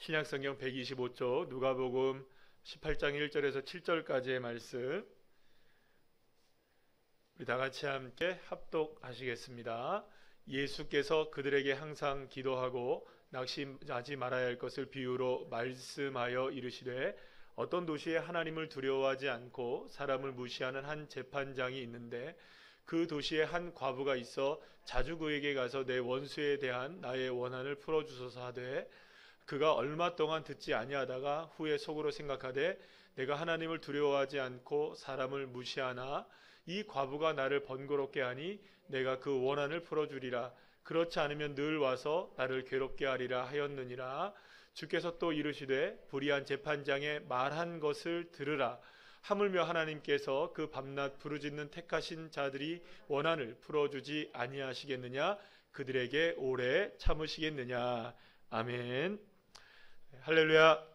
신약성경 125쪽 누가복음 18장 1절에서 7절까지의 말씀 우리 다같이 함께 합독하시겠습니다. 예수께서 그들에게 항상 기도하고 낙심하지 말아야 할 것을 비유로 말씀하여 이르시되 어떤 도시에 하나님을 두려워하지 않고 사람을 무시하는 한 재판장이 있는데 그 도시에 한 과부가 있어 자주 그에게 가서 내 원수에 대한 나의 원한을 풀어주소서 하되 그가 얼마 동안 듣지 아니하다가 후에 속으로 생각하되 내가 하나님을 두려워하지 않고 사람을 무시하나 이 과부가 나를 번거롭게 하니 내가 그 원한을 풀어주리라. 그렇지 않으면 늘 와서 나를 괴롭게 하리라 하였느니라. 주께서 또 이르시되 불의한 재판장의 말한 것을 들으라. 하물며 하나님께서 그 밤낮 부르짖는 택하신 자들이 원한을 풀어주지 아니하시겠느냐? 그들에게 오래 참으시겠느냐? 아멘. 할렐루야.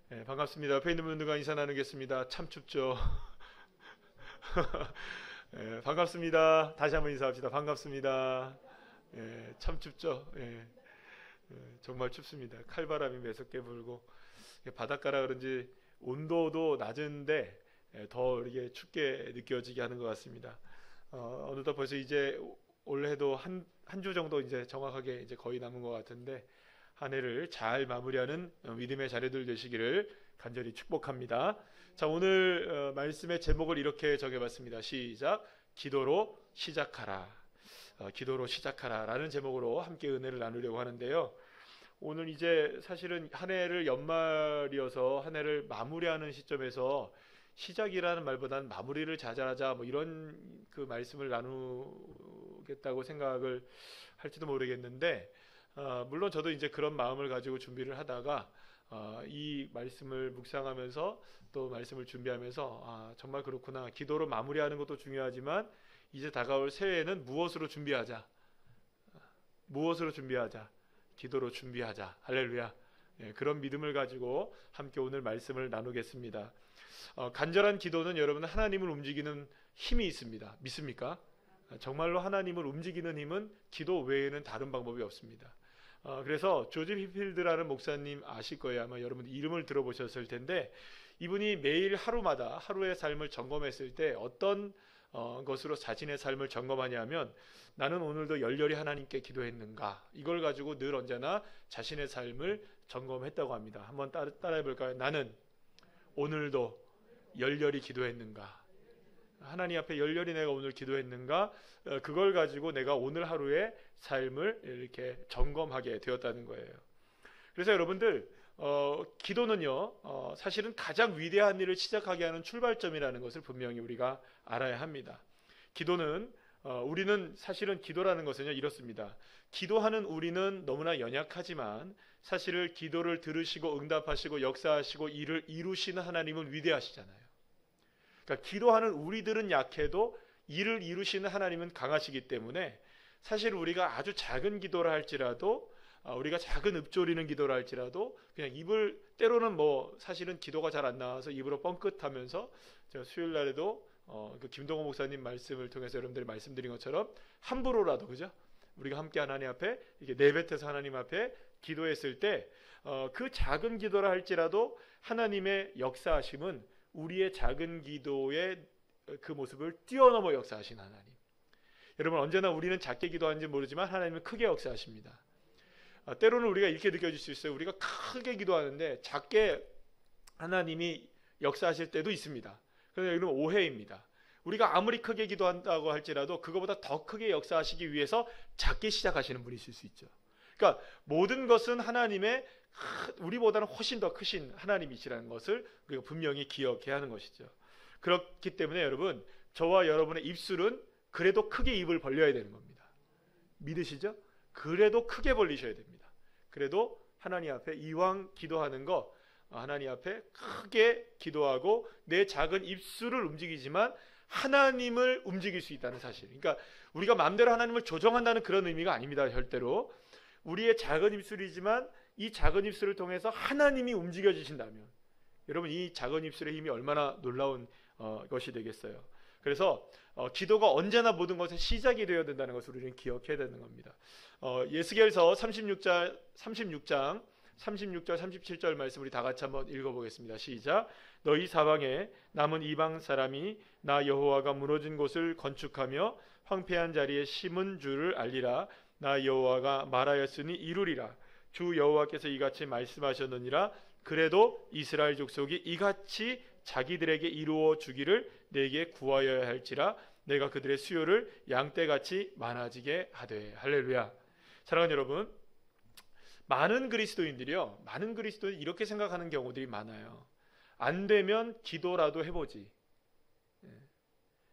네, 반갑습니다. 옆에 있는 분들과 인사 나누겠습니다. 참 춥죠? 네, 반갑습니다. 다시 한번 인사합시다. 반갑습니다. 네, 참 춥죠? 네, 정말 춥습니다. 칼바람이 매섭게 불고 바닷가라 그런지 온도도 낮은데 더 이렇게 춥게 느껴지게 하는 것 같습니다. 어느덧 벌써 이제 올해도 한 주 정도 이제 정확하게 이제 거의 남은 것 같은데 한 해를 잘 마무리하는 믿음의 자녀들 되시기를 간절히 축복합니다. 자, 오늘 말씀의 제목을 이렇게 정해봤습니다. 시작. 기도로 시작하라. 기도로 시작하라 라는 제목으로 함께 은혜를 나누려고 하는데요. 오늘 이제 사실은 한 해를 연말이어서 한 해를 마무리하는 시점에서 시작이라는 말보다는 마무리를 잘하자 뭐 이런 그 말씀을 나누겠다고 생각을 할지도 모르겠는데 물론 저도 이제 그런 마음을 가지고 준비를 하다가 이 말씀을 묵상하면서 또 말씀을 준비하면서 정말 그렇구나. 기도로 마무리하는 것도 중요하지만 이제 다가올 새해에는 무엇으로 준비하자. 무엇으로 준비하자. 기도로 준비하자. 할렐루야. 그런 믿음을 가지고 함께 오늘 말씀을 나누겠습니다. 간절한 기도는 여러분 하나님을 움직이는 힘이 있습니다. 믿습니까? 정말로 하나님을 움직이는 힘은 기도 외에는 다른 방법이 없습니다. 그래서 조지 휘필드라는 목사님 아실 거예요. 아마 여러분 이름을 들어보셨을 텐데 이분이 매일 하루마다 하루의 삶을 점검했을 때 어떤 것으로 자신의 삶을 점검하냐면 나는 오늘도 열렬히 하나님께 기도했는가 이걸 가지고 늘 언제나 자신의 삶을 점검했다고 합니다. 한번 따라해 볼까요? 나는 오늘도 열렬히 기도했는가? 하나님 앞에 열렬히 내가 오늘 기도했는가? 그걸 가지고 내가 오늘 하루의 삶을 이렇게 점검하게 되었다는 거예요. 그래서 여러분들 기도는요 사실은 가장 위대한 일을 시작하게 하는 출발점이라는 것을 분명히 우리가 알아야 합니다. 기도는 우리는 사실은 기도라는 것은요 이렇습니다. 기도하는 우리는 너무나 연약하지만 사실은 기도를 들으시고 응답하시고 역사하시고 일을 이루시는 하나님은 위대하시잖아요. 그러니까 기도하는 우리들은 약해도 일을 이루시는 하나님은 강하시기 때문에 사실 우리가 아주 작은 기도를 할지라도 우리가 작은 읊조리는 기도를 할지라도 그냥 입을 때로는 뭐 사실은 기도가 잘 안 나와서 입으로 뻥끗하면서 제가 수요일 날에도 그 김동호 목사님 말씀을 통해서 여러분들이 말씀드린 것처럼 함부로라도 그죠? 우리가 함께 하나님 앞에 이게 내뱉어서 하나님 앞에 기도했을 때 그 작은 기도를 할지라도 하나님의 역사하심은 우리의 작은 기도의 그 모습을 뛰어넘어 역사하신 하나님. 여러분 언제나 우리는 작게 기도하는지 모르지만 하나님은 크게 역사하십니다. 때로는 우리가 이렇게 느껴질 수 있어요. 우리가 크게 기도하는데 작게 하나님이 역사하실 때도 있습니다. 그런데 이건 오해입니다. 우리가 아무리 크게 기도한다고 할지라도 그거보다 더 크게 역사하시기 위해서 작게 시작하시는 분이실 수 있죠. 그러니까 모든 것은 하나님의 우리보다는 훨씬 더 크신 하나님이시라는 것을 우리가 분명히 기억해야 하는 것이죠. 그렇기 때문에 여러분 저와 여러분의 입술은 그래도 크게 입을 벌려야 되는 겁니다. 믿으시죠? 그래도 크게 벌리셔야 됩니다. 그래도 하나님 앞에 이왕 기도하는 거 하나님 앞에 크게 기도하고 내 작은 입술을 움직이지만 하나님을 움직일 수 있다는 사실. 그러니까 우리가 마음대로 하나님을 조정한다는 그런 의미가 아닙니다. 절대로. 우리의 작은 입술이지만 이 작은 입술을 통해서 하나님이 움직여지신다면 여러분 이 작은 입술의 힘이 얼마나 놀라운 것이 되겠어요. 그래서 기도가 언제나 모든 것의 시작이 되어야 된다는 것을 우리는 기억해야 되는 겁니다. 예스겔서 36장 36절 37절 말씀 우리 다 같이 한번 읽어보겠습니다. 시작. 너희 사방에 남은 이방 사람이 나 여호와가 무너진 곳을 건축하며 황폐한 자리에 심은 줄을 알리라. 나 여호와가 말하였으니 이루리라. 주 여호와께서 이같이 말씀하셨느니라. 그래도 이스라엘 족속이 이같이 자기들에게 이루어 주기를 내게 구하여야 할지라. 내가 그들의 수요를 양떼같이 많아지게 하되. 할렐루야. 사랑하는 여러분, 많은 그리스도인들이요, 많은 그리스도인이 이렇게 생각하는 경우들이 많아요. 안 되면 기도라도 해보지.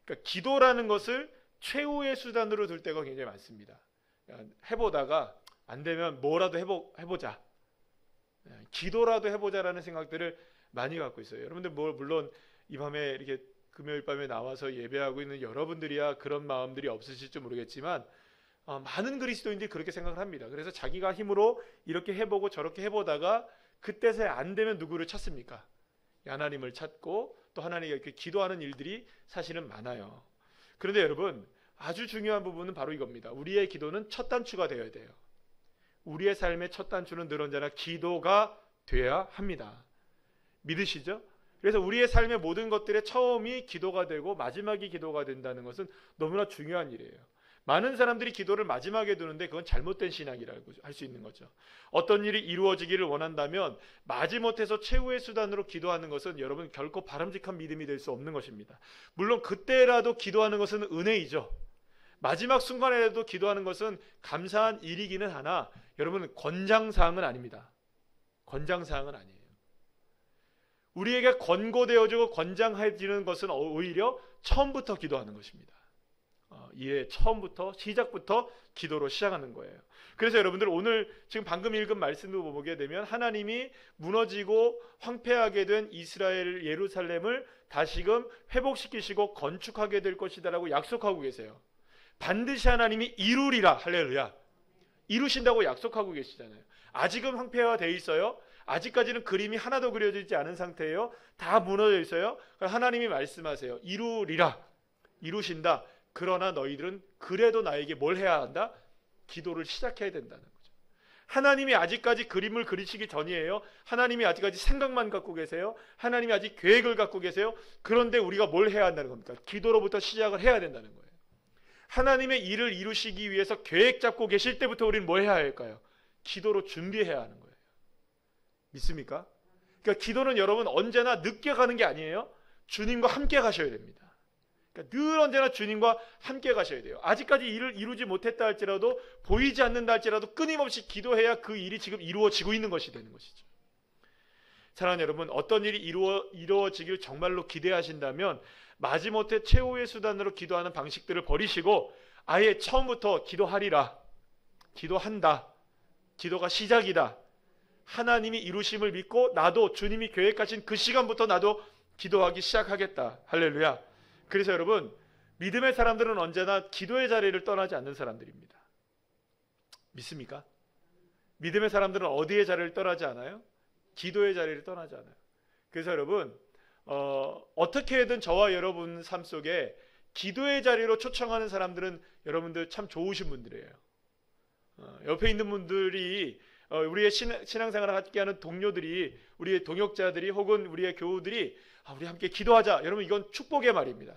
그러니까 기도라는 것을 최후의 수단으로 둘 때가 굉장히 많습니다. 해보다가 안 되면 뭐라도 해보자. 기도라도 해보자라는 생각들을 많이 갖고 있어요. 여러분들 물론 이 밤에 이렇게 금요일 밤에 나와서 예배하고 있는 여러분들이야 그런 마음들이 없으실지 모르겠지만 많은 그리스도인들이 그렇게 생각을 합니다. 그래서 자기가 힘으로 이렇게 해보고 저렇게 해보다가 그때서야 안 되면 누구를 찾습니까? 하나님을 찾고 또 하나님께 이렇게 기도하는 일들이 사실은 많아요. 그런데 여러분, 아주 중요한 부분은 바로 이겁니다. 우리의 기도는 첫 단추가 되어야 돼요. 우리의 삶의 첫 단추는 늘 언제나 기도가 돼야 합니다. 믿으시죠? 그래서 우리의 삶의 모든 것들의 처음이 기도가 되고 마지막이 기도가 된다는 것은 너무나 중요한 일이에요. 많은 사람들이 기도를 마지막에 두는데 그건 잘못된 신앙이라고 할 수 있는 거죠. 어떤 일이 이루어지기를 원한다면 마지못해서 최후의 수단으로 기도하는 것은 여러분 결코 바람직한 믿음이 될 수 없는 것입니다. 물론 그때라도 기도하는 것은 은혜이죠. 마지막 순간에라도 기도하는 것은 감사한 일이기는 하나 여러분 권장사항은 아닙니다. 권장사항은 아니에요. 우리에게 권고되어지고 권장해지는 것은 오히려 처음부터 기도하는 것입니다. 이해 처음부터 시작부터 기도로 시작하는 거예요. 그래서 여러분들 오늘 지금 방금 읽은 말씀도 보게 되면 하나님이 무너지고 황폐하게 된 이스라엘 예루살렘을 다시금 회복시키시고 건축하게 될 것이다라고 약속하고 계세요. 반드시 하나님이 이루리라. 할렐루야. 이루신다고 약속하고 계시잖아요. 아직은 황폐화되어 있어요. 아직까지는 그림이 하나도 그려지지 않은 상태예요. 다 무너져 있어요. 하나님이 말씀하세요. 이루리라. 이루신다. 그러나 너희들은 그래도 나에게 뭘 해야 한다? 기도를 시작해야 된다는 거죠. 하나님이 아직까지 그림을 그리시기 전이에요. 하나님이 아직까지 생각만 갖고 계세요. 하나님이 아직 계획을 갖고 계세요. 그런데 우리가 뭘 해야 한다는 겁니까? 기도로부터 시작을 해야 된다는 거예요. 하나님의 일을 이루시기 위해서 계획 잡고 계실 때부터 우리는 뭘 해야 할까요? 기도로 준비해야 하는 거예요. 믿습니까? 그러니까 기도는 여러분 언제나 늦게 가는 게 아니에요. 주님과 함께 가셔야 됩니다. 그러니까 늘 언제나 주님과 함께 가셔야 돼요. 아직까지 일을 이루지 못했다 할지라도 보이지 않는다 할지라도 끊임없이 기도해야 그 일이 지금 이루어지고 있는 것이 되는 것이죠. 사랑하는 여러분, 어떤 일이 이루어지길 정말로 기대하신다면 마지못해 최후의 수단으로 기도하는 방식들을 버리시고 아예 처음부터 기도하리라. 기도한다. 기도가 시작이다. 하나님이 이루심을 믿고 나도 주님이 계획하신 그 시간부터 나도 기도하기 시작하겠다. 할렐루야. 그래서 여러분, 믿음의 사람들은 언제나 기도의 자리를 떠나지 않는 사람들입니다. 믿습니까? 믿음의 사람들은 어디의 자리를 떠나지 않아요? 기도의 자리를 떠나지 않아요. 그래서 여러분, 어떻게든 저와 여러분 삶 속에 기도의 자리로 초청하는 사람들은 여러분들 참 좋으신 분들이에요. 옆에 있는 분들이 우리의 신앙생활을 함께 하는 동료들이, 우리의 동역자들이 혹은 우리의 교우들이 우리 함께 기도하자. 여러분 이건 축복의 말입니다.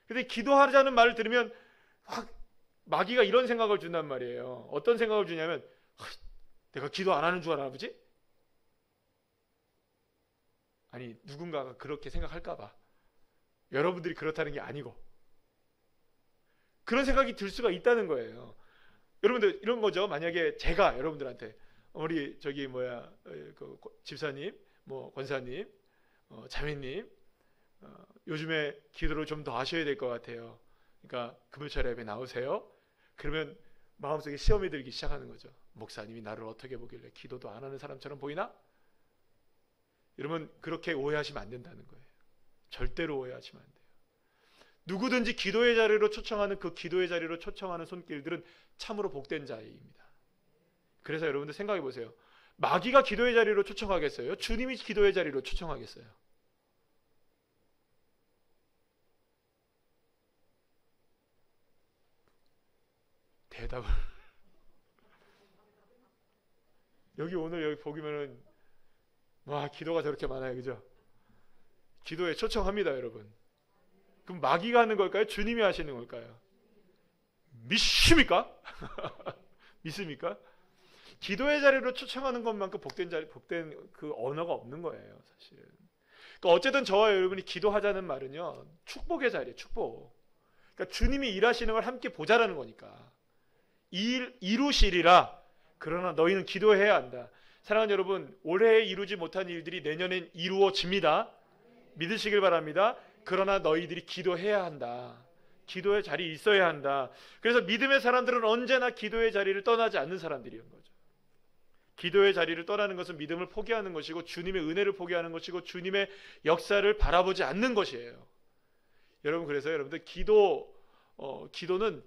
그런데 기도하자는 말을 들으면 확 마귀가 이런 생각을 준단 말이에요. 어떤 생각을 주냐면 내가 기도 안 하는 줄 알아 보지? 아니 누군가가 그렇게 생각할까 봐. 여러분들이 그렇다는 게 아니고 그런 생각이 들 수가 있다는 거예요. 여러분들 이런 거죠. 만약에 제가 여러분들한테 우리 그 집사님, 권사님, 자매님 요즘에 기도를 좀 더 하셔야 될 것 같아요. 그러니까 금요철 예배 나오세요. 그러면 마음속에 시험이 들기 시작하는 거죠. 목사님이 나를 어떻게 보길래 기도도 안 하는 사람처럼 보이나? 여러분 그렇게 오해하시면 안 된다는 거예요. 절대로 오해하시면 안 돼요. 누구든지 기도의 자리로 초청하는 그 기도의 자리로 초청하는 손길들은 참으로 복된 자입니다. 그래서 여러분들 생각해 보세요. 마귀가 기도의 자리로 초청하겠어요? 주님이 기도의 자리로 초청하겠어요? 대답을 오늘 여기 보기면은 와, 기도가 저렇게 많아요. 그죠? 기도에 초청합니다, 여러분. 그럼 마귀가 하는 걸까요? 주님이 하시는 걸까요? 믿습니까? 믿습니까? 기도의 자리로 초청하는 것만큼 복된 그 언어가 없는 거예요, 사실은. 그러니까 어쨌든 저와 여러분이 기도하자는 말은요, 축복의 자리예요, 축복. 그러니까 주님이 일하시는 걸 함께 보자라는 거니까. 이루시리라. 그러나 너희는 기도해야 한다. 사랑하는 여러분, 올해 이루지 못한 일들이 내년엔 이루어집니다. 믿으시길 바랍니다. 그러나 너희들이 기도해야 한다. 기도의 자리에 있어야 한다. 그래서 믿음의 사람들은 언제나 기도의 자리를 떠나지 않는 사람들이었던 거죠. 기도의 자리를 떠나는 것은 믿음을 포기하는 것이고 주님의 은혜를 포기하는 것이고 주님의 역사를 바라보지 않는 것이에요. 여러분, 그래서 여러분들 기도는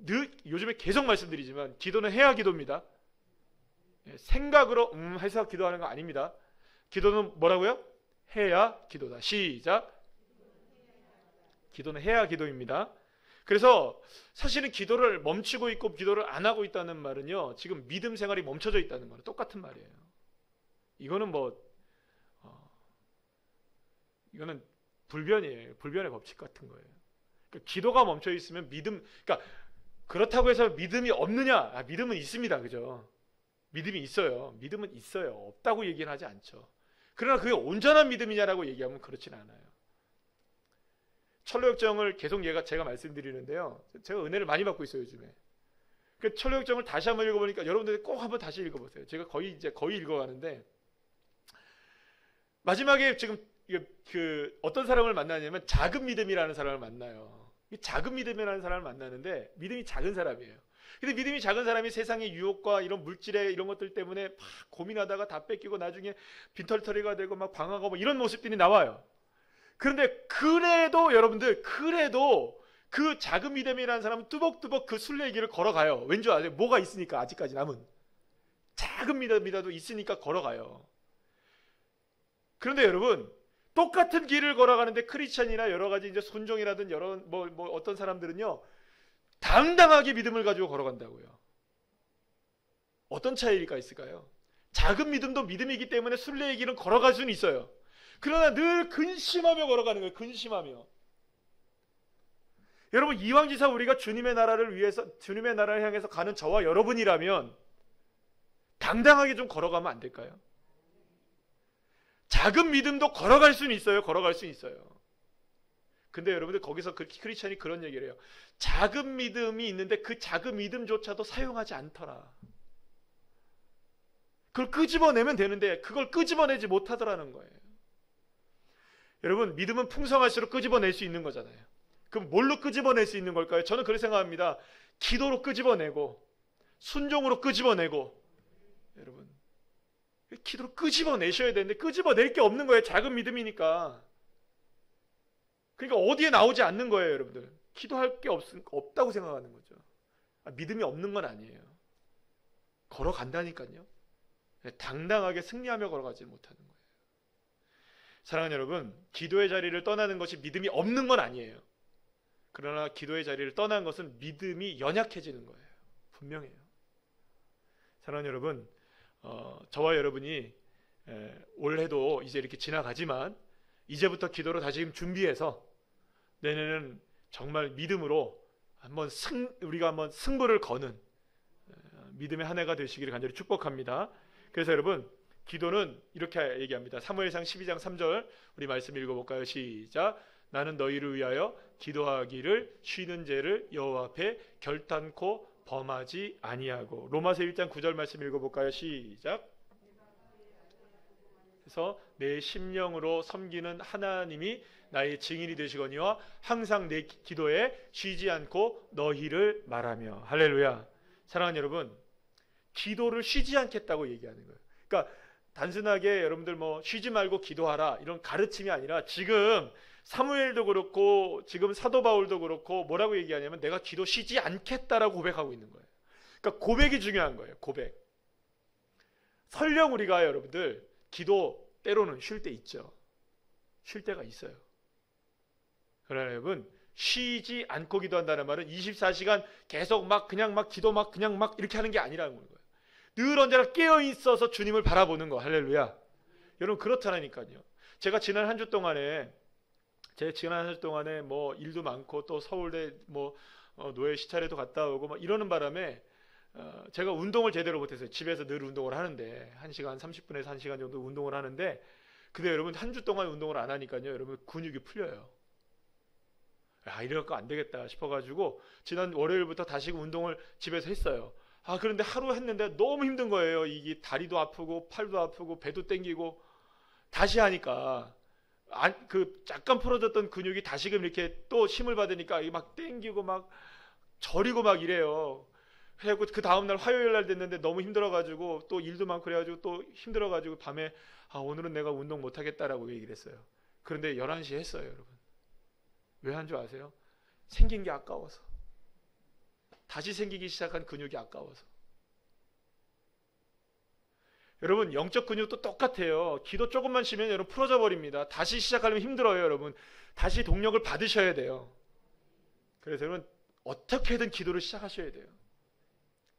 늘 요즘에 계속 말씀드리지만 기도는 해야 기도입니다. 생각으로 해서 기도하는 거 아닙니다. 기도는 뭐라고요? 해야 기도다. 시작. 기도는 해야 기도입니다. 그래서 사실은 기도를 멈추고 있고 기도를 안 하고 있다는 말은요, 지금 믿음 생활이 멈춰져 있다는 말은 똑같은 말이에요. 이거는 이거는 불변이에요. 불변의 법칙 같은 거예요. 그러니까 기도가 멈춰 있으면 그러니까 그렇다고 해서 믿음이 없느냐? 믿음은 있습니다. 그죠? 믿음이 있어요. 믿음은 있어요. 없다고 얘기를 하지 않죠. 그러나 그게 온전한 믿음이냐라고 얘기하면 그렇진 않아요. 철로역정을 계속 제가 말씀드리는데요. 제가 은혜를 많이 받고 있어요, 요즘에. 그 철로역정을 다시 한번 읽어보니까 여러분들 꼭 한번 다시 읽어보세요. 제가 거의 읽어가는데 마지막에 지금 어떤 사람을 만나냐면 작은 믿음이라는 사람을 만나요. 이 작은 믿음이라는 사람을 만나는데 믿음이 작은 사람이에요. 근데 믿음이 작은 사람이 세상의 유혹과 이런 물질의 이런 것들 때문에 막 고민하다가 다 뺏기고 나중에 빈털터리가 되고 막 방황하고 이런 모습들이 나와요. 그런데 그래도 여러분들, 그 작은 믿음이라는 사람은 뚜벅뚜벅 그 순례길을 걸어가요. 왠지 아세요? 뭐가 있으니까. 아직까지 남은 작은 믿음이라도 있으니까 걸어가요. 그런데 여러분, 똑같은 길을 걸어가는데 크리스찬이나 여러 가지 이제 순종이라든 여러 어떤 사람들은요, 당당하게 믿음을 가지고 걸어간다고요. 어떤 차이가 있을까요? 작은 믿음도 믿음이기 때문에 순례의 길은 걸어갈 수는 있어요. 그러나 늘 근심하며 걸어가는 거예요. 근심하며. 여러분, 이왕지사 우리가 주님의 나라를 위해서, 주님의 나라를 향해서 가는 저와 여러분이라면 당당하게 좀 걸어가면 안 될까요? 작은 믿음도 걸어갈 수는 있어요. 걸어갈 수는 있어요. 근데 여러분들, 거기서 크리스찬이 그런 얘기를 해요. 작은 믿음이 있는데 그 작은 믿음조차도 사용하지 않더라. 그걸 끄집어내면 되는데 그걸 끄집어내지 못하더라는 거예요. 여러분, 믿음은 풍성할수록 끄집어낼 수 있는 거잖아요. 그럼 뭘로 끄집어낼 수 있는 걸까요? 저는 그렇게 생각합니다. 기도로 끄집어내고 순종으로 끄집어내고. 여러분, 기도로 끄집어내셔야 되는데 끄집어낼 게 없는 거예요. 작은 믿음이니까. 그러니까 어디에 나오지 않는 거예요, 여러분들. 기도할 게 없다고 생각하는 거죠. 믿음이 없는 건 아니에요. 걸어간다니까요. 당당하게 승리하며 걸어가지 못하는 거예요. 사랑하는 여러분, 기도의 자리를 떠나는 것이 믿음이 없는 건 아니에요. 그러나 기도의 자리를 떠난 것은 믿음이 연약해지는 거예요. 분명해요. 사랑하는 여러분, 저와 여러분이 올해도 이제 이렇게 지나가지만 이제부터 기도로 다시 준비해서 내년에는 정말 믿음으로 우리가 한번 승부를 거는 믿음의 한 해가 되시기를 간절히 축복합니다. 그래서 여러분, 기도는 이렇게 얘기합니다. 사무엘상 12장 3절 우리 말씀 읽어볼까요? 시작. 나는 너희를 위하여 기도하기를 쉬는 죄를 여호와 앞에 결단코 범하지 아니하고. 로마서 1장 9절 말씀 읽어볼까요? 시작. 그래서 내 심령으로 섬기는 하나님이 나의 증인이 되시거니와 항상 내 기도에 쉬지 않고 너희를 말하며. 할렐루야. 사랑하는 여러분, 기도를 쉬지 않겠다고 얘기하는 거예요. 그러니까 단순하게 여러분들 쉬지 말고 기도하라 이런 가르침이 아니라, 지금 사무엘도 그렇고 지금 사도 바울도 그렇고 뭐라고 얘기하냐면 내가 기도 쉬지 않겠다라고 고백하고 있는 거예요. 그러니까 고백이 중요한 거예요. 고백. 설령 우리가 여러분들 기도 때로는 쉴 때 있죠. 쉴 때가 있어요. 그러나 여러분, 쉬지 않고 기도한다는 말은 24시간 계속 그냥 기도 그냥 이렇게 하는 게 아니라는 거예요. 늘 언제나 깨어 있어서 주님을 바라보는 거. 할렐루야. 여러분 그렇다니까요. 제가 지난 한 주 동안에 뭐 일도 많고 또 서울대 뭐 노예 시찰에도 갔다 오고 막 이러는 바람에 제가 운동을 제대로 못했어요. 집에서 늘 운동을 하는데 1시간 30분에서 1시간 정도 운동을 하는데, 근데 여러분 한 주 동안 운동을 안 하니까요, 여러분 근육이 풀려요. 이럴 거 안 되겠다 싶어가지고 지난 월요일부터 다시 운동을 집에서 했어요. 그런데 하루 했는데 너무 힘든 거예요. 이게 다리도 아프고 팔도 아프고 배도 땡기고, 다시 하니까 그 약간 풀어졌던 근육이 다시금 이렇게 또 힘을 받으니까 막 땡기고 막 저리고 막 이래요. 그래고 그 다음날 화요일 날 됐는데 너무 힘들어가지고 또 일도 많고 그래가지고 또 힘들어가지고 밤에 오늘은 내가 운동 못하겠다라고 얘기를 했어요. 그런데 11시에 했어요. 여러분 왜 한 줄 아세요? 생긴 게 아까워서. 다시 생기기 시작한 근육이 아까워서. 여러분 영적 근육도 똑같아요. 기도 조금만 쉬면 여러분 풀어져 버립니다. 다시 시작하려면 힘들어요. 여러분 다시 동력을 받으셔야 돼요. 그래서 여러분 어떻게든 기도를 시작하셔야 돼요.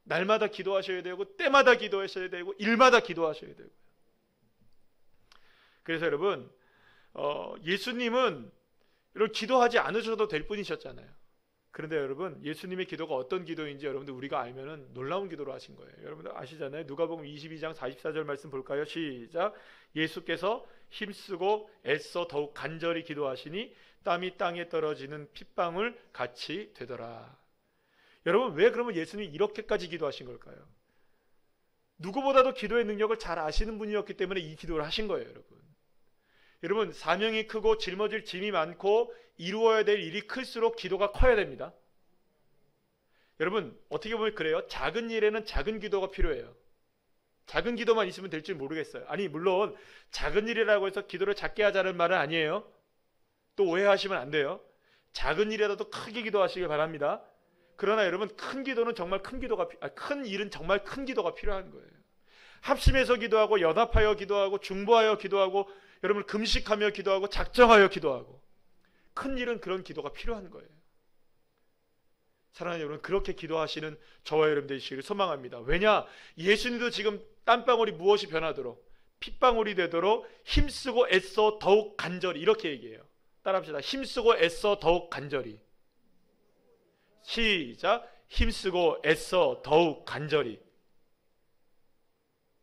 날마다 기도하셔야 되고 때마다 기도하셔야 되고 일마다 기도하셔야 되고. 그래서 여러분 예수님은 여러분 기도하지 않으셔도 될 분이셨잖아요. 그런데 여러분 예수님의 기도가 어떤 기도인지 여러분들 우리가 알면은 놀라운 기도를 하신 거예요. 여러분들 아시잖아요. 누가복음 22장 44절 말씀 볼까요? 시작. 예수께서 힘쓰고 애써 더욱 간절히 기도하시니 땀이 땅에 떨어지는 핏방울 같이 되더라. 여러분 왜 그러면 예수님이 이렇게까지 기도하신 걸까요? 누구보다도 기도의 능력을 잘 아시는 분이었기 때문에 이 기도를 하신 거예요. 여러분 사명이 크고 짊어질 짐이 많고 이루어야 될 일이 클수록 기도가 커야 됩니다. 여러분 어떻게 보면 그래요. 작은 일에는 작은 기도가 필요해요. 작은 기도만 있으면 될지 모르겠어요. 아니 물론 작은 일이라고 해서 기도를 작게 하자는 말은 아니에요. 또 오해하시면 안 돼요. 작은 일이라도 크게 기도하시길 바랍니다. 그러나 여러분 큰 일은 정말 큰 기도가 필요한 거예요. 합심해서 기도하고 연합하여 기도하고 중보하여 기도하고 여러분 금식하며 기도하고 작정하여 기도하고, 큰 일은 그런 기도가 필요한 거예요. 사랑하는 여러분 그렇게 기도하시는 저와 여러분 되시기를 소망합니다. 왜냐? 예수님도 지금 땀방울이 무엇이 변하도록 핏방울이 되도록 힘쓰고 애써 더욱 간절히 이렇게 얘기해요. 따라합시다. 힘쓰고 애써 더욱 간절히. 시작. 힘쓰고 애써 더욱 간절히.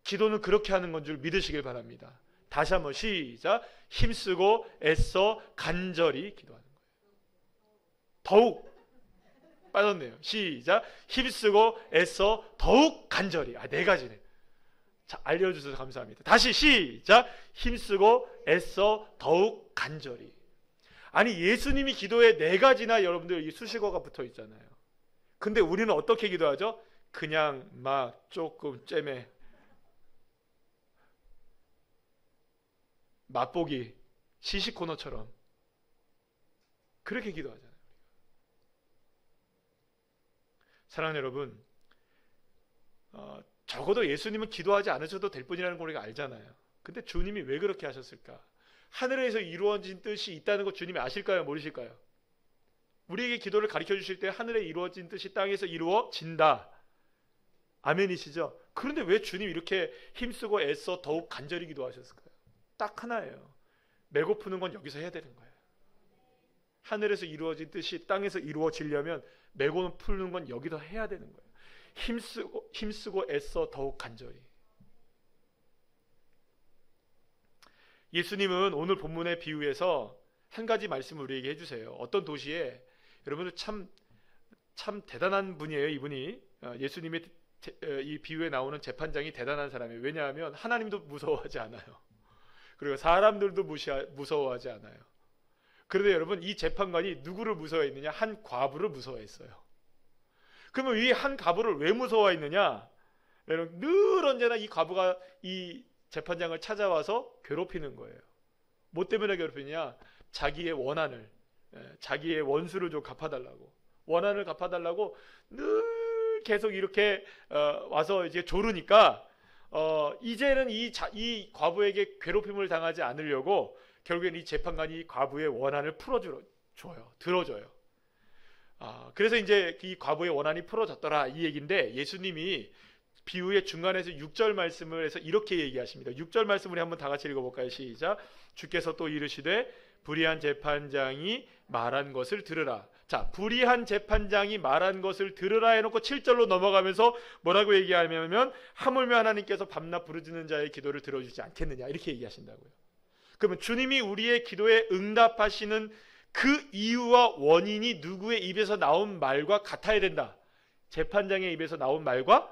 기도는 그렇게 하는 건 줄 믿으시길 바랍니다. 다시 한번 시작. 힘쓰고 애써 간절히 기도하는 거예요. 더욱 빠졌네요. 시작. 힘쓰고 애써 더욱 간절히. 네 가지네. 자, 알려주셔서 감사합니다. 다시 시작. 힘쓰고 애써 더욱 간절히. 아니 예수님이 기도에 4가지나 여러분들 이 수식어가 붙어 있잖아요. 근데 우리는 어떻게 기도하죠? 그냥 막 조금 쨈매 맛보기 시식 코너처럼 그렇게 기도하잖아요. 사랑하는 여러분 적어도 예수님은 기도하지 않으셔도 될 뿐이라는 걸 우리가 알잖아요. 근데 주님이 왜 그렇게 하셨을까? 하늘에서 이루어진 뜻이 있다는 거 주님이 아실까요? 모르실까요? 우리에게 기도를 가르쳐 주실 때 하늘에 이루어진 뜻이 땅에서 이루어진다. 아멘이시죠? 그런데 왜 주님이 이렇게 힘쓰고 애써 더욱 간절히 기도하셨을까요? 딱 하나예요. 배고프는 건 여기서 해야 되는 거예요. 하늘에서 이루어진 뜻이 땅에서 이루어지려면 메고 푸는 건 여기서 해야 되는 거예요. 힘쓰고 애써 더욱 간절히. 예수님은 오늘 본문의 비유에서 한 가지 말씀을 우리에게 해주세요. 어떤 도시에 여러분들 참 대단한 분이에요. 이분이 예수님의 이 비유에 나오는 재판장이 대단한 사람이에요. 왜냐하면 하나님도 무서워하지 않아요. 그리고 사람들도 무서워하지 않아요. 그런데 여러분 이 재판관이 누구를 무서워했느냐? 한 과부를 무서워했어요. 그러면 이 한 과부를 왜 무서워했느냐? 여러분 늘 언제나 이 과부가 이 재판장을 찾아와서 괴롭히는 거예요. 뭐 때문에 괴롭히냐? 자기의 원한을, 자기의 원수를 좀 갚아달라고, 원한을 갚아달라고 늘 계속 이렇게 와서 이제 조르니까 이제는 이 과부에게 괴롭힘을 당하지 않으려고 결국엔 이 재판관이 이 과부의 원한을 들어줘요. 그래서 이제 이 과부의 원한이 풀어졌더라 이 얘기인데, 예수님이 비유의 중간에서 6절 말씀을 해서 이렇게 얘기하십니다. 6절 말씀을 한번 다 같이 읽어볼까요? 시작. 주께서 또 이르시되 불의한 재판장이 말한 것을 들으라. 자, 불의한 재판장이 말한 것을 들으라 해놓고 7절로 넘어가면서 뭐라고 얘기하냐면 하물며 하나님께서 밤낮 부르짖는 자의 기도를 들어주지 않겠느냐 이렇게 얘기하신다고요. 그러면 주님이 우리의 기도에 응답하시는 그 이유와 원인이 누구의 입에서 나온 말과 같아야 된다. 재판장의 입에서 나온 말과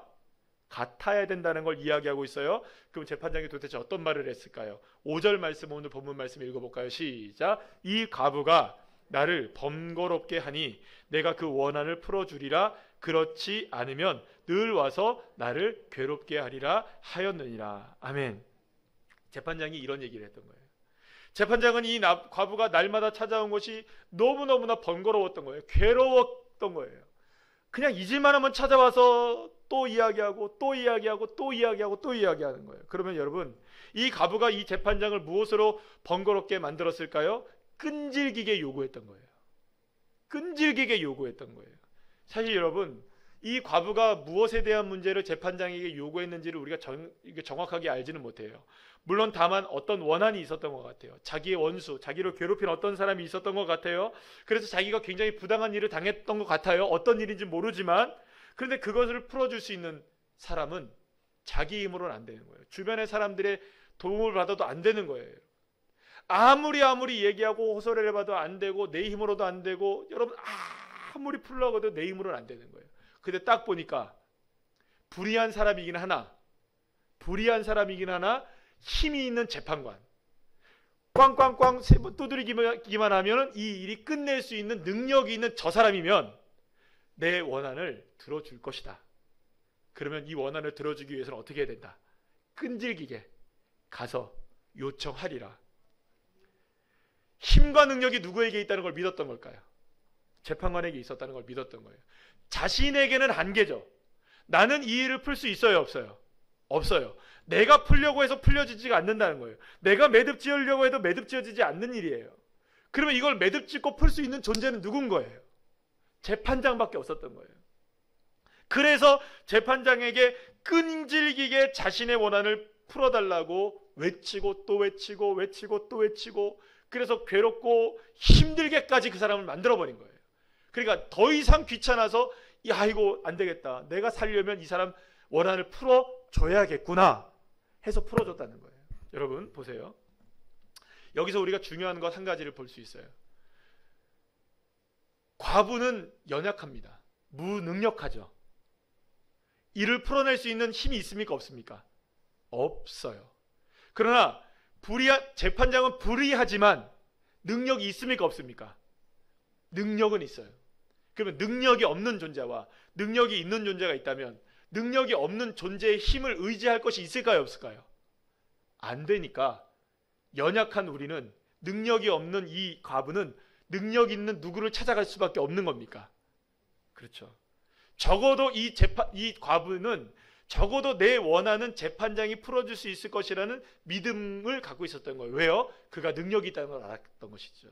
같아야 된다는 걸 이야기하고 있어요. 그럼 재판장이 도대체 어떤 말을 했을까요? 5절 말씀, 오늘 본문 말씀 읽어볼까요? 시작. 이 과부가 나를 번거롭게 하니 내가 그 원한을 풀어주리라. 그렇지 않으면 늘 와서 나를 괴롭게 하리라 하였느니라. 아멘. 재판장이 이런 얘기를 했던 거예요. 재판장은 이 과부가 날마다 찾아온 것이 너무너무나 번거로웠던 거예요. 괴로웠던 거예요. 그냥 잊을만 하면 찾아와서 또 이야기하고 또 이야기하고 또 이야기하고 또 이야기하는 거예요. 그러면 여러분, 이 과부가 이 재판장을 무엇으로 번거롭게 만들었을까요? 끈질기게 요구했던 거예요. 끈질기게 요구했던 거예요. 사실 여러분, 이 과부가 무엇에 대한 문제를 재판장에게 요구했는지를 우리가 정확하게 알지는 못해요. 물론 다만 어떤 원한이 있었던 것 같아요. 자기의 원수, 자기를 괴롭힌 어떤 사람이 있었던 것 같아요. 그래서 자기가 굉장히 부당한 일을 당했던 것 같아요. 어떤 일인지 모르지만, 그런데 그것을 풀어줄 수 있는 사람은 자기 힘으로는 안 되는 거예요. 주변의 사람들의 도움을 받아도 안 되는 거예요. 아무리 얘기하고 호소를 해봐도 안 되고 내 힘으로도 안 되고, 여러분 아무리 풀려고 해도 내 힘으로는 안 되는 거예요. 근데 딱 보니까 불의한 사람이긴 하나 힘이 있는 재판관, 꽝꽝꽝 두드리기만 하면 이 일이 끝낼 수 있는 능력이 있는 저 사람이면 내 원한을 들어줄 것이다. 그러면 이 원한을 들어주기 위해서는 어떻게 해야 된다? 끈질기게 가서 요청하리라. 힘과 능력이 누구에게 있다는 걸 믿었던 걸까요? 재판관에게 있었다는 걸 믿었던 거예요. 자신에게는 한계죠. 나는 이 일을 풀 수 있어요, 없어요? 없어요. 내가 풀려고 해서 풀려지지가 않는다는 거예요. 내가 매듭 지으려고 해도 매듭 지어지지 않는 일이에요. 그러면 이걸 매듭 짓고 풀 수 있는 존재는 누군 거예요? 재판장밖에 없었던 거예요. 그래서 재판장에게 끈질기게 자신의 원한을 풀어달라고 외치고 또 외치고 외치고 또 외치고, 그래서 괴롭고 힘들게까지 그 사람을 만들어버린 거예요. 그러니까 더 이상 귀찮아서 야, 이거 안 되겠다, 내가 살려면 이 사람 원한을 풀어줘야겠구나 해서 풀어줬다는 거예요. 여러분 보세요. 여기서 우리가 중요한 것 한 가지를 볼 수 있어요. 과부는 연약합니다. 무능력하죠. 이를 풀어낼 수 있는 힘이 있습니까, 없습니까? 없어요. 그러나 재판장은 불의하지만 능력이 있습니까, 없습니까? 능력은 있어요. 그러면 능력이 없는 존재와 능력이 있는 존재가 있다면 능력이 없는 존재의 힘을 의지할 것이 있을까요, 없을까요? 안 되니까 연약한 우리는, 능력이 없는 이 과부는 능력 있는 누구를 찾아갈 수밖에 없는 겁니까? 그렇죠. 적어도 이 과부는 적어도 내 원하는 재판장이 풀어줄 수 있을 것이라는 믿음을 갖고 있었던 거예요. 왜요? 그가 능력이 있다는 걸 알았던 것이죠.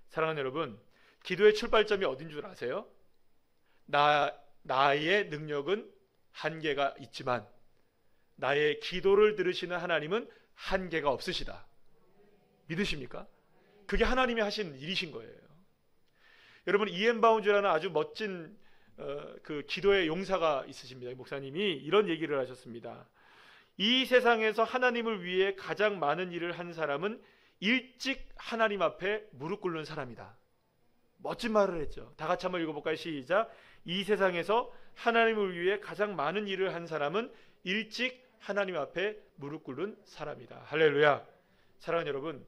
사랑하는 여러분, 기도의 출발점이 어딘 줄 아세요? 나의 능력은 한계가 있지만 나의 기도를 들으시는 하나님은 한계가 없으시다. 믿으십니까? 그게 하나님이 하신 일이신 거예요. 여러분, 이엔 바운즈라는 아주 멋진 그 기도의 용사가 있으십니다. 목사님이 이런 얘기를 하셨습니다. 이 세상에서 하나님을 위해 가장 많은 일을 한 사람은 일찍 하나님 앞에 무릎 꿇는 사람이다. 멋진 말을 했죠. 다 같이 한번 읽어볼까요? 시작. 이 세상에서 하나님을 위해 가장 많은 일을 한 사람은 일찍 하나님 앞에 무릎 꿇는 사람이다. 할렐루야. 사랑하는 여러분,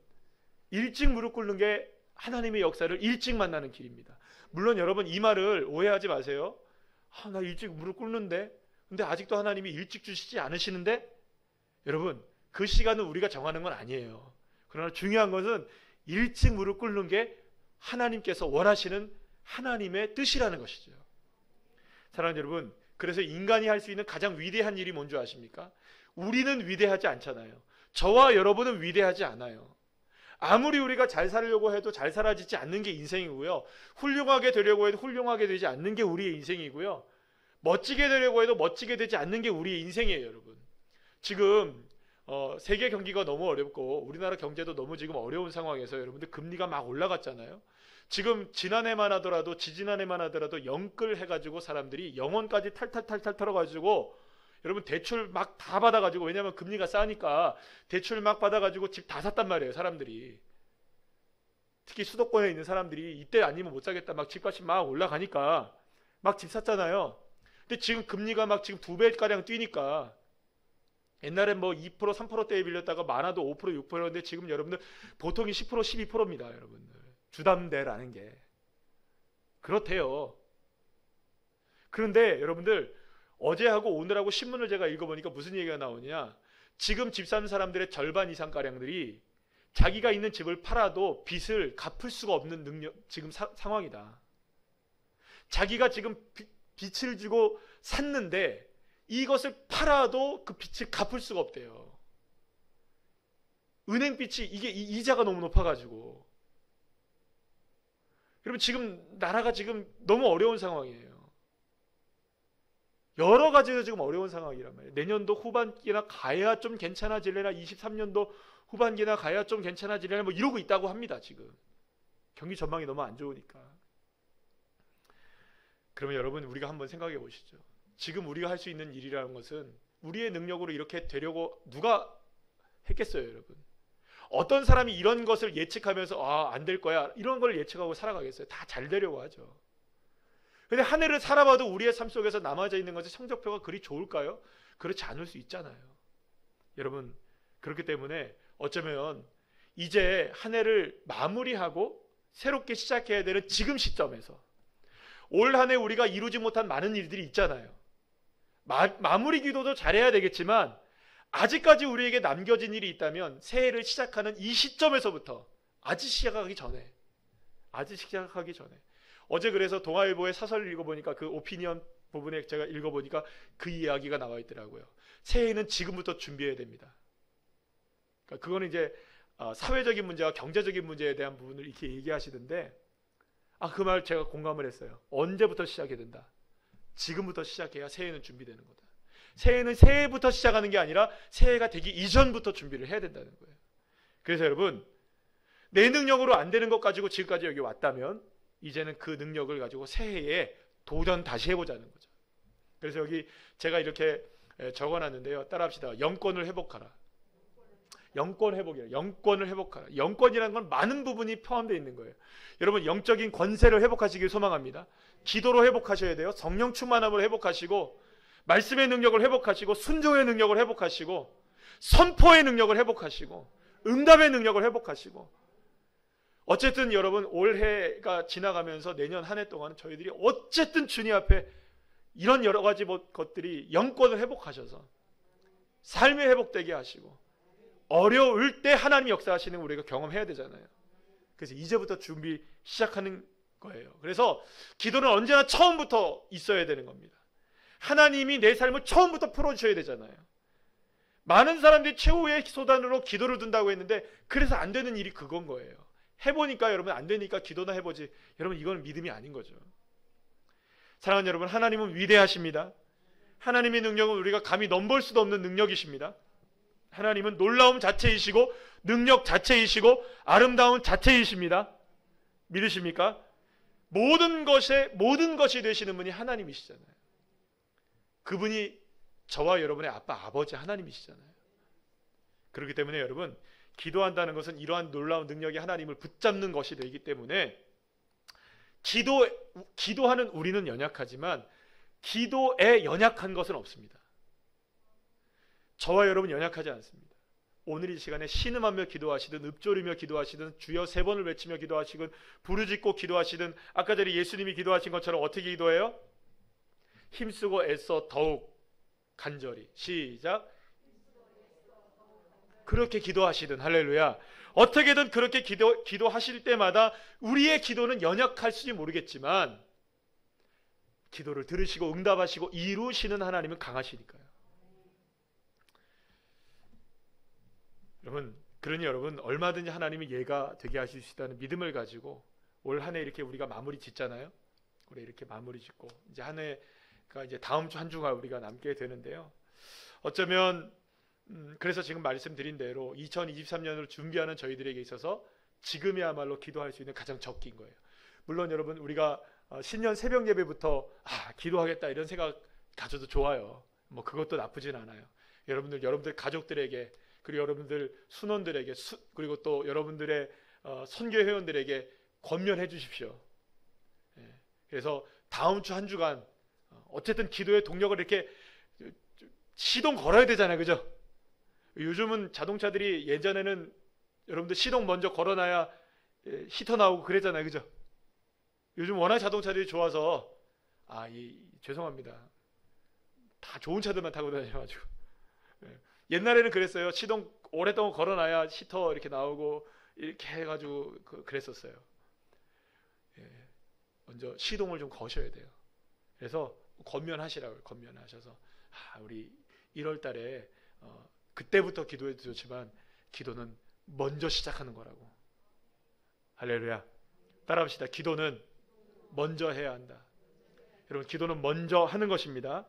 일찍 무릎 꿇는 게 하나님의 역사를 일찍 만나는 길입니다. 물론 여러분, 이 말을 오해하지 마세요. 나 일찍 무릎 꿇는데, 근데 아직도 하나님이 일찍 주시지 않으시는데? 여러분, 그 시간은 우리가 정하는 건 아니에요. 그러나 중요한 것은 일찍 무릎 꿇는 게 하나님께서 원하시는 하나님의 뜻이라는 것이죠. 사랑하는 여러분, 그래서 인간이 할 수 있는 가장 위대한 일이 뭔지 아십니까? 우리는 위대하지 않잖아요. 저와 여러분은 위대하지 않아요. 아무리 우리가 잘 살려고 해도 잘 살아지지 않는 게 인생이고요. 훌륭하게 되려고 해도 훌륭하게 되지 않는 게 우리의 인생이고요. 멋지게 되려고 해도 멋지게 되지 않는 게 우리의 인생이에요, 여러분. 지금 세계 경기가 너무 어렵고 우리나라 경제도 너무 지금 어려운 상황에서 여러분들 금리가 막 올라갔잖아요. 지금 지난해만 하더라도 지지난해만 하더라도 영끌 해가지고 사람들이 영혼까지 탈탈탈탈 털어가지고 여러분 대출 막 다 받아가지고, 왜냐하면 금리가 싸니까 대출 막 받아가지고 집 다 샀단 말이에요, 사람들이. 특히 수도권에 있는 사람들이 이때 아니면 못 사겠다, 막 집값이 막 올라가니까 막 집 샀잖아요. 근데 지금 금리가 막 지금 2배가량 뛰니까, 옛날엔 뭐 2% 3%대에 빌렸다가 많아도 5% 6%인데 지금 여러분들 보통이 10% 12%입니다. 여러분들 주담대라는 게 그렇대요. 그런데 여러분들 어제하고 오늘하고 신문을 제가 읽어보니까 무슨 얘기가 나오냐, 지금 집 사는 사람들의 절반 이상 가량들이 자기가 있는 집을 팔아도 빚을 갚을 수가 없는 지금 상황이다. 자기가 지금 빚을 주고 샀는데 이것을 팔아도 그 빚을 갚을 수가 없대요. 은행 빚이 이게 이자가 너무 높아가지고. 여러분 지금 나라가 지금 너무 어려운 상황이에요. 여러 가지로 지금 어려운 상황이란 말이에요. 내년도 후반기나 가야 좀 괜찮아질래나, 23년도 후반기나 가야 좀 괜찮아질래나 뭐 이러고 있다고 합니다. 지금 경기 전망이 너무 안 좋으니까. 그러면 여러분 우리가 한번 생각해 보시죠. 지금 우리가 할 수 있는 일이라는 것은 우리의 능력으로 이렇게 되려고 누가 했겠어요, 여러분? 어떤 사람이 이런 것을 예측하면서 안 될 거야 이런 걸 예측하고 살아가겠어요? 다 잘 되려고 하죠. 근데 한 해를 살아봐도 우리의 삶 속에서 남아져 있는 것이 성적표가 그리 좋을까요? 그렇지 않을 수 있잖아요. 여러분 그렇기 때문에 어쩌면 이제 한 해를 마무리하고 새롭게 시작해야 되는 지금 시점에서 올 한 해 우리가 이루지 못한 많은 일들이 있잖아요. 마무리 기도도 잘해야 되겠지만 아직까지 우리에게 남겨진 일이 있다면 새해를 시작하는 이 시점에서부터 아직 시작하기 전에 어제 그래서 동아일보의 사설을 읽어보니까 그 오피니언 부분에 제가 읽어보니까 그 이야기가 나와 있더라고요. 새해는 지금부터 준비해야 됩니다. 그러니까 그거는 이제 사회적인 문제와 경제적인 문제에 대한 부분을 이렇게 얘기하시던데, 그 말 제가 공감을 했어요. 언제부터 시작해야 된다. 지금부터 시작해야 새해는 준비되는 거다. 새해는 새해부터 시작하는 게 아니라 새해가 되기 이전부터 준비를 해야 된다는 거예요. 그래서 여러분 내 능력으로 안 되는 것 가지고 지금까지 여기 왔다면 이제는 그 능력을 가지고 새해에 도전 다시 해보자는 거죠. 그래서 여기 제가 이렇게 적어놨는데요. 따라합시다. 영권을 회복하라. 영권 회복이에요. 영권을 회복하라. 영권이라는 건 많은 부분이 포함되어 있는 거예요. 여러분 영적인 권세를 회복하시길 소망합니다. 기도로 회복하셔야 돼요. 성령 충만함을 회복하시고, 말씀의 능력을 회복하시고, 순종의 능력을 회복하시고, 선포의 능력을 회복하시고, 응답의 능력을 회복하시고. 어쨌든 여러분 올해가 지나가면서 내년 한 해 동안 저희들이 어쨌든 주님 앞에 이런 여러 가지 것들이 영권을 회복하셔서 삶이 회복되게 하시고, 어려울 때 하나님이 역사하시는 우리가 경험해야 되잖아요. 그래서 이제부터 준비 시작하는 거예요. 그래서 기도는 언제나 처음부터 있어야 되는 겁니다. 하나님이 내 삶을 처음부터 풀어주셔야 되잖아요. 많은 사람들이 최후의 소단으로 기도를 둔다고 했는데 그래서 안 되는 일이 그건 거예요. 해보니까 여러분 안 되니까 기도나 해보지. 여러분 이건 믿음이 아닌 거죠. 사랑하는 여러분, 하나님은 위대하십니다. 하나님의 능력은 우리가 감히 넘볼 수도 없는 능력이십니다. 하나님은 놀라움 자체이시고 능력 자체이시고 아름다운 자체이십니다. 믿으십니까? 모든 것이 되시는 분이 하나님이시잖아요. 그분이 저와 여러분의 아버지 하나님이시잖아요. 그렇기 때문에 여러분 기도한다는 것은 이러한 놀라운 능력이 하나님을 붙잡는 것이 되기 때문에 기도하는 우리는 연약하지만 기도에 연약한 것은 없습니다. 저와 여러분 연약하지 않습니다. 오늘 이 시간에 신음하며 기도하시든 읊조리며 기도하시든 주여 3번을 외치며 기도하시든 부르짖고 기도하시든 아까 전에 예수님이 기도하신 것처럼 어떻게 기도해요? 힘쓰고 애써 더욱 간절히. 시작. 그렇게 기도하시든. 할렐루야. 어떻게든 그렇게 기도하실 때마다 우리의 기도는 연약할지 모르겠지만 기도를 들으시고 응답하시고 이루시는 하나님은 강하시니까요. 그러니 여러분 얼마든지 하나님이 예가 되게 하실 수 있다는 믿음을 가지고 올 한 해 이렇게 우리가 마무리 짓잖아요. 우리 이렇게 마무리 짓고 이제 한 해 이제 다음 주 한 주가 우리가 남게 되는데요. 어쩌면 그래서 지금 말씀드린 대로 2023년을 준비하는 저희들에게 있어서 지금이야말로 기도할 수 있는 가장 적기인 거예요. 물론 여러분 우리가 신년 새벽 예배부터 기도하겠다 이런 생각 가져도 좋아요. 뭐 그것도 나쁘진 않아요. 여러분들 가족들에게, 그리고 여러분들 순원들에게, 그리고 또 여러분들의 선교 회원들에게 권면해 주십시오. 그래서 다음 주 한 주간 어쨌든 기도의 동력을 이렇게 시동 걸어야 되잖아요, 그죠? 요즘은 자동차들이, 예전에는 여러분들 시동 먼저 걸어놔야 히터 나오고 그랬잖아요, 그죠? 요즘 워낙 자동차들이 좋아서 죄송합니다. 다 좋은 차들만 타고 다녀가지고 옛날에는 그랬어요. 시동 오랫동안 걸어놔야 히터 이렇게 나오고 이렇게 해가지고 그랬었어요. 먼저 시동을 좀 거셔야 돼요. 그래서 권면하시라고요. 권면하셔서 우리 1월 달에 그때부터 기도해도 좋지만 기도는 먼저 시작하는 거라고. 할렐루야. 따라합시다. 기도는 먼저 해야 한다. 여러분, 기도는 먼저 하는 것입니다.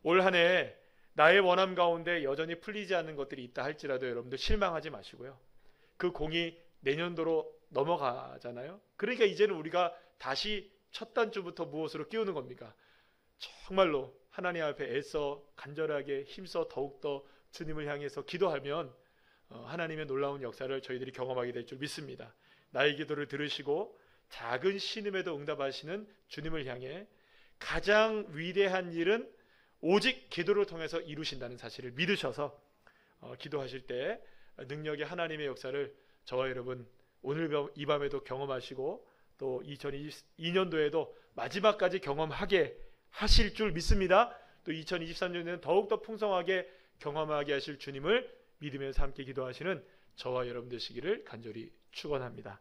올 한 해 나의 원함 가운데 여전히 풀리지 않는 것들이 있다 할지라도 여러분들 실망하지 마시고요. 그 공이 내년도로 넘어가잖아요. 그러니까 이제는 우리가 다시 첫 단추부터 무엇으로 끼우는 겁니까? 정말로 하나님 앞에 애써 간절하게 힘써 더욱더 주님을 향해서 기도하면 하나님의 놀라운 역사를 저희들이 경험하게 될 줄 믿습니다. 나의 기도를 들으시고 작은 신음에도 응답하시는 주님을 향해 가장 위대한 일은 오직 기도를 통해서 이루신다는 사실을 믿으셔서 기도하실 때 능력의 하나님의 역사를 저와 여러분 오늘 이 밤에도 경험하시고 또 2022년도에도 마지막까지 경험하게 하실 줄 믿습니다. 또 2023년에는 더욱더 풍성하게 경험하게 하실 주님을 믿으면서 함께 기도하시는 저와 여러분 되시기를 간절히 축원합니다.